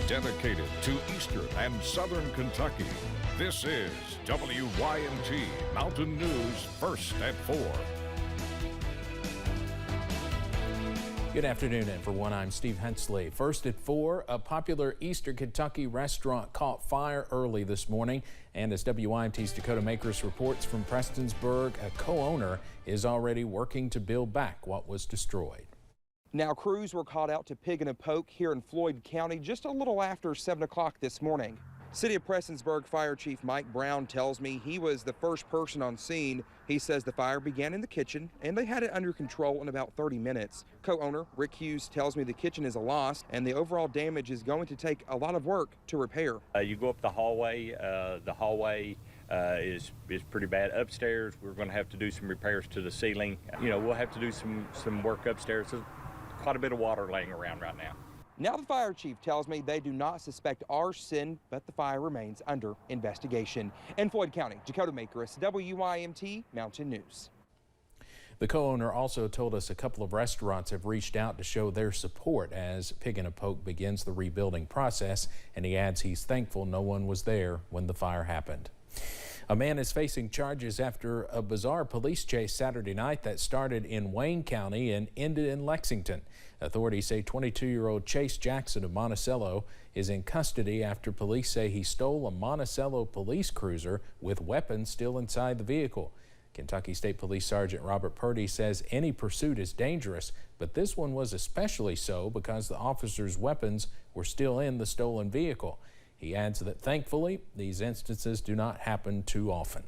dedicated to Eastern and Southern Kentucky. This is WYMT Mountain News First at 4. Good afternoon, and for one, I'm Steve Hensley. First at 4, a popular Eastern Kentucky restaurant caught fire early this morning. And as WYMT's Dakota Makers reports from Prestonsburg, a co-owner is already working to build back what was destroyed. Now, crews were called out to Pig and a Poke here in Floyd County just a little after 7 o'clock this morning. City of Prestonsburg Fire Chief Mike Brown tells me he was the first person on scene. He says the fire began in the kitchen and they had it under control in about 30 minutes. Co-owner Rick Hughes tells me the kitchen is a loss and the overall damage is going to take a lot of work to repair. You go up the hallway. The hallway is pretty bad. Upstairs, we're going to have to do some repairs to the ceiling. You know, we'll have to do some work upstairs. There's quite a bit of water laying around right now. Now the fire chief tells me they do not suspect arson, but the fire remains under investigation. In Floyd County, Dakota Makers, WYMT Mountain News. The co-owner also told us a couple of restaurants have reached out to show their support as Pig and a Poke begins the rebuilding process, and he adds he's thankful no one was there when the fire happened. A man is facing charges after a bizarre police chase Saturday night that started in Wayne County and ended in Lexington. Authorities say 22-year-old Chase Jackson of Monticello is in custody after police say he stole a Monticello police cruiser with weapons still inside the vehicle. Kentucky State Police Sergeant Robert Purdy says any pursuit is dangerous, but this one was especially so because the officer's weapons were still in the stolen vehicle. He adds that thankfully, these instances do not happen too often.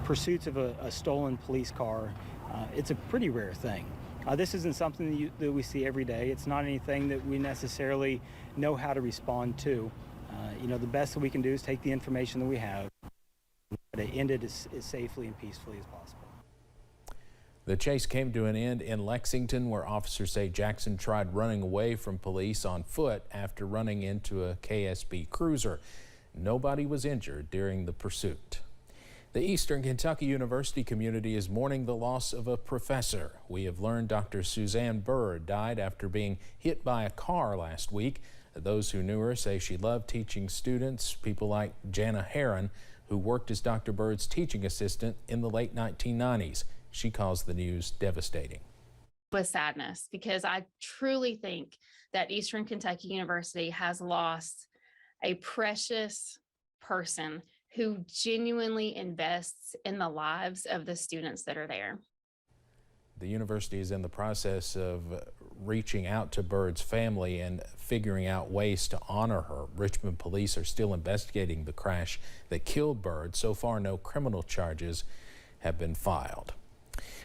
Pursuits of a stolen police car, it's a pretty rare thing. This isn't something that we see every day. It's not anything that we necessarily know how to respond to. You know, the best that we can do is take the information that we have and end it as safely and peacefully as possible. The chase came to an end in Lexington, where officers say Jackson tried running away from police on foot after running into a KSB cruiser. Nobody was injured during the pursuit. The Eastern Kentucky University community is mourning the loss of a professor. We have learned Dr. Suzanne Byrd died after being hit by a car last week. Those who knew her say she loved teaching students, people like Jana Herron, who worked as Dr. Byrd's teaching assistant in the late 1990s. She calls the news devastating. With sadness, because I truly think that Eastern Kentucky University has lost a precious person who genuinely invests in the lives of the students that are there. The university is in the process of reaching out to Byrd's family and figuring out ways to honor her. Richmond police are still investigating the crash that killed Byrd. So far, no criminal charges have been filed.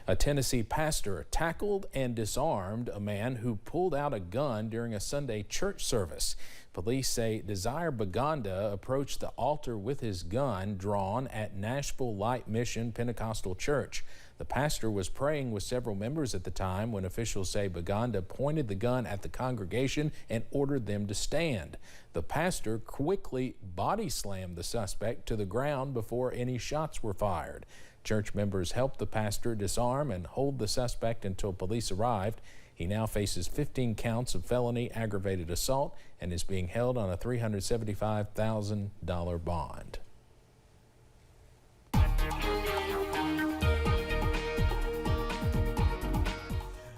A Tennessee pastor tackled and disarmed a man who pulled out a gun during a Sunday church service. Police say Desire Baganda approached the altar with his gun drawn at Nashville Light Mission Pentecostal Church. The pastor was praying with several members at the time when officials say Baganda pointed the gun at the congregation and ordered them to stand. The pastor quickly body slammed the suspect to the ground before any shots were fired. Church members helped the pastor disarm and hold the suspect until police arrived. He now faces 15 counts of felony aggravated assault and is being held on a $375,000 bond.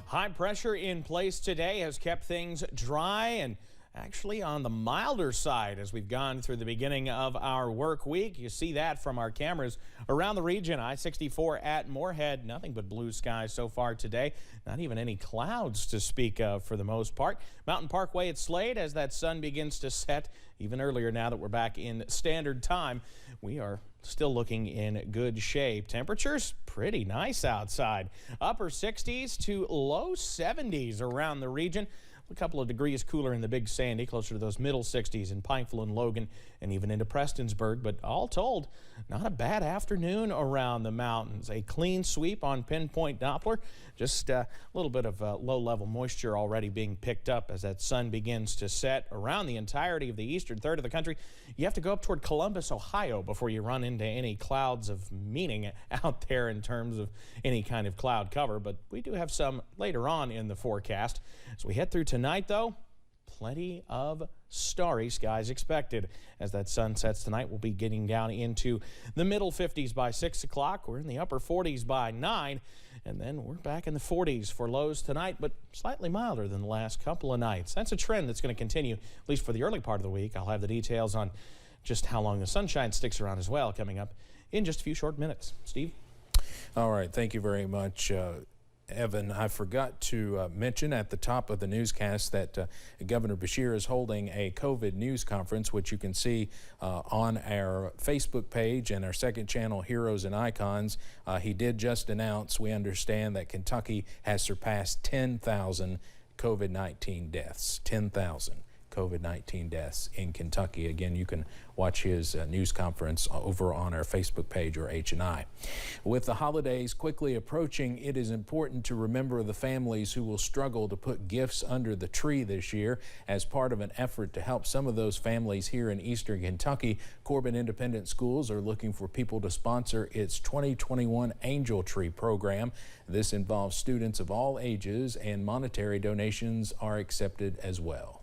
High pressure in place today has kept things dry and actually on the milder side as we've gone through the beginning of our work week. You see that from our cameras around the region. I-64 at Moorhead, nothing but blue skies so far today. Not even any clouds to speak of for the most part. Mountain Parkway at Slade as that sun begins to set even earlier now that we're back in standard time. We are still looking in good shape. Temperatures pretty nice outside. Upper 60s to low 70s around the region. A couple of degrees cooler in the Big Sandy, closer to those middle 60s in Pikeville and Logan and even into Prestonsburg. But all told, not a bad afternoon around the mountains. A clean sweep on Pinpoint Doppler. Just a little bit of low-level moisture already being picked up as that sun begins to set around the entirety of the eastern third of the country. You have to go up toward Columbus, Ohio before you run into any clouds of meaning out there in terms of any kind of cloud cover. But we do have some later on in the forecast. As we head through tonight, though, plenty of starry skies expected. As that sun sets tonight, we'll be getting down into the middle 50s by 6 o'clock. We're in the upper 40s by 9. And then we're back in the 40s for lows tonight, but slightly milder than the last couple of nights. That's a trend that's going to continue, at least for the early part of the week. I'll have the details on just how long the sunshine sticks around as well coming up in just a few short minutes. Steve? All right. Thank you very much, Evan. I forgot to mention at the top of the newscast that Governor Beshear is holding a COVID news conference, which you can see on our Facebook page and our second channel, Heroes and Icons. He did just announce, we understand, that Kentucky has surpassed 10,000 COVID-19 deaths. 10,000 COVID-19 deaths in Kentucky. Again, you can watch his news conference over on our Facebook page or H&I. With the holidays quickly approaching, it is important to remember the families who will struggle to put gifts under the tree this year. As part of an effort to help some of those families here in eastern Kentucky, Corbin Independent Schools are looking for people to sponsor its 2021 Angel Tree program. This involves students of all ages, and monetary donations are accepted as well.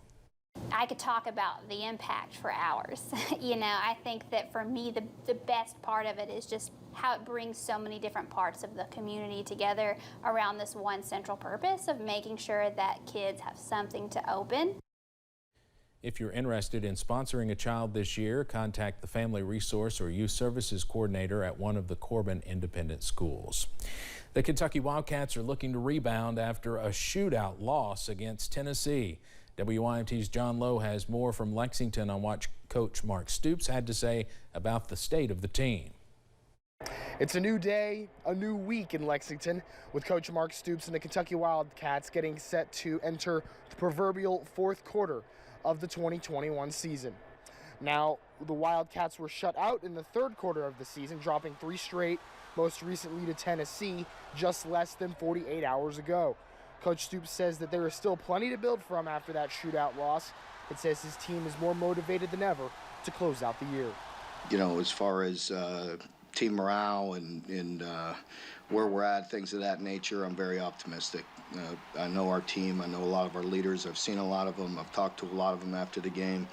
I could talk about the impact for hours. You know, I think that for me, the best part of it is just how it brings so many different parts of the community together around this one central purpose of making sure that kids have something to open. If you're interested in sponsoring a child this year, contact the Family Resource or Youth Services Coordinator at one of the Corbin Independent Schools. The Kentucky Wildcats are looking to rebound after a shootout loss against Tennessee. WYMT's John Lowe has more from Lexington on what Coach Mark Stoops had to say about the state of the team. It's a new day, a new week in Lexington, with Coach Mark Stoops and the Kentucky Wildcats getting set to enter the proverbial fourth quarter of the 2021 season. Now, the Wildcats were shut out in the third quarter of the season, dropping 3 straight, most recently to Tennessee, just less than 48 hours ago. Coach Stoops says that there is still plenty to build from after that shootout loss. It says his team is more motivated than ever to close out the year. You know, as far as team morale and where we're at, things of that nature, I'm very optimistic. I know our team. I know a lot of our leaders. I've seen a lot of them. I've talked to a lot of them after the game.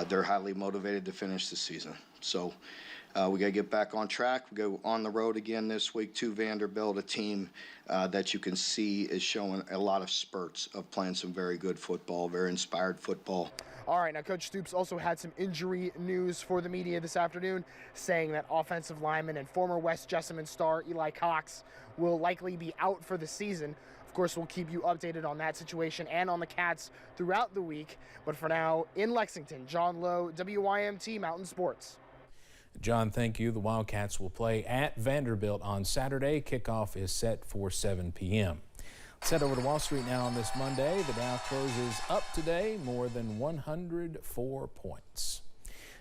They're highly motivated to finish the season. So we got to get back on track. We go on the road again this week to Vanderbilt, a team that you can see is showing a lot of spurts of playing some very good football, very inspired football. All right, now Coach Stoops also had some injury news for the media this afternoon, saying that offensive lineman and former West Jessamine star Eli Cox will likely be out for the season. Of course, we'll keep you updated on that situation and on the Cats throughout the week. But for now, in Lexington, John Lowe, WYMT Mountain Sports. John, thank you. The Wildcats will play at Vanderbilt on Saturday. Kickoff is set for 7 p.m. Let's head over to Wall Street now on this Monday. The Dow closes up today more than 104 points.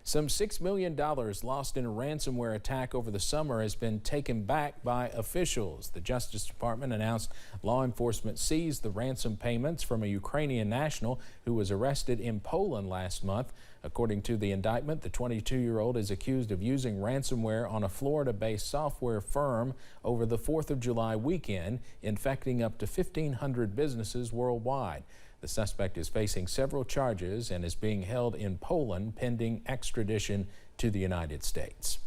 Some $6 million lost in a ransomware attack over the summer has been taken back by officials. The Justice Department announced law enforcement seized the ransom payments from a Ukrainian national who was arrested in Poland last month. According to the indictment, the 22-year-old is accused of using ransomware on a Florida-based software firm over the 4th of July weekend, infecting up to 1,500 businesses worldwide. The suspect is facing several charges and is being held in Poland pending extradition to the United States.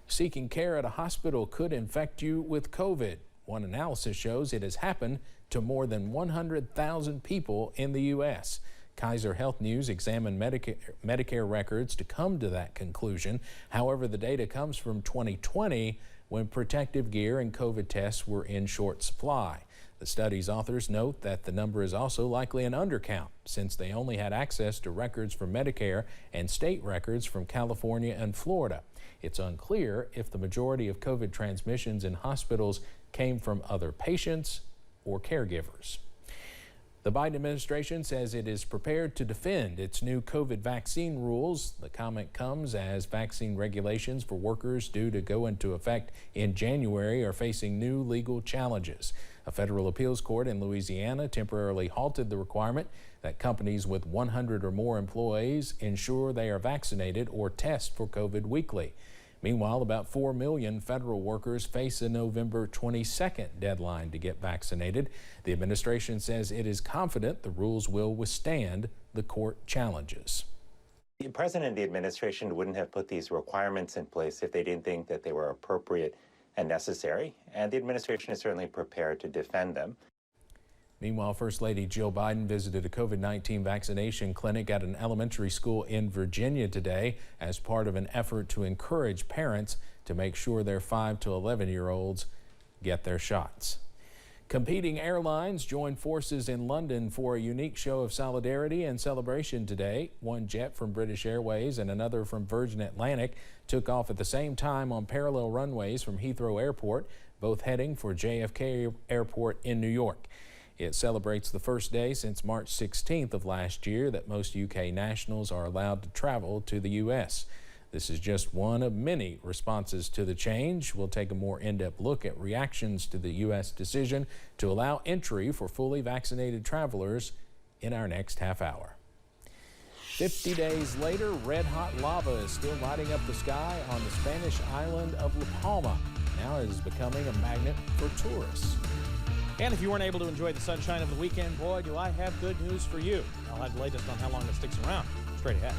Seeking care at a hospital could infect you with COVID. One analysis shows it has happened to more than 100,000 people in the U.S. Kaiser Health News examined Medicare records to come to that conclusion. However, the data comes from 2020 when protective gear and COVID tests were in short supply. The study's authors note that the number is also likely an undercount since they only had access to records from Medicare and state records from California and Florida. It's unclear if the majority of COVID transmissions in hospitals came from other patients or caregivers. The Biden administration says it is prepared to defend its new COVID vaccine rules. The comment comes as vaccine regulations for workers due to go into effect in January are facing new legal challenges. A federal appeals court in Louisiana temporarily halted the requirement that companies with 100 or more employees ensure they are vaccinated or test for COVID weekly. Meanwhile, about 4 million federal workers face a November 22nd deadline to get vaccinated. The administration says it is confident the rules will withstand the court challenges. The president and the administration wouldn't have put these requirements in place if they didn't think that they were appropriate and necessary, and the administration is certainly prepared to defend them. Meanwhile, First Lady Jill Biden visited a COVID-19 vaccination clinic at an elementary school in Virginia today as part of an effort to encourage parents to make sure their 5 to 11-year-olds get their shots. Competing airlines joined forces in London for a unique show of solidarity and celebration today. One jet from British Airways and another from Virgin Atlantic took off at the same time on parallel runways from Heathrow Airport, both heading for JFK Airport in New York. It celebrates the first day since March 16th of last year that most UK nationals are allowed to travel to the U.S. This is just one of many responses to the change. We'll take a more in-depth look at reactions to the U.S. decision to allow entry for fully vaccinated travelers in our next half hour. 50 days later, red-hot lava is still lighting up the sky on the Spanish island of La Palma. Now it is becoming a magnet for tourists. And if you weren't able to enjoy the sunshine of the weekend, boy, do I have good news for you. I'll have the latest on how long it sticks around straight ahead.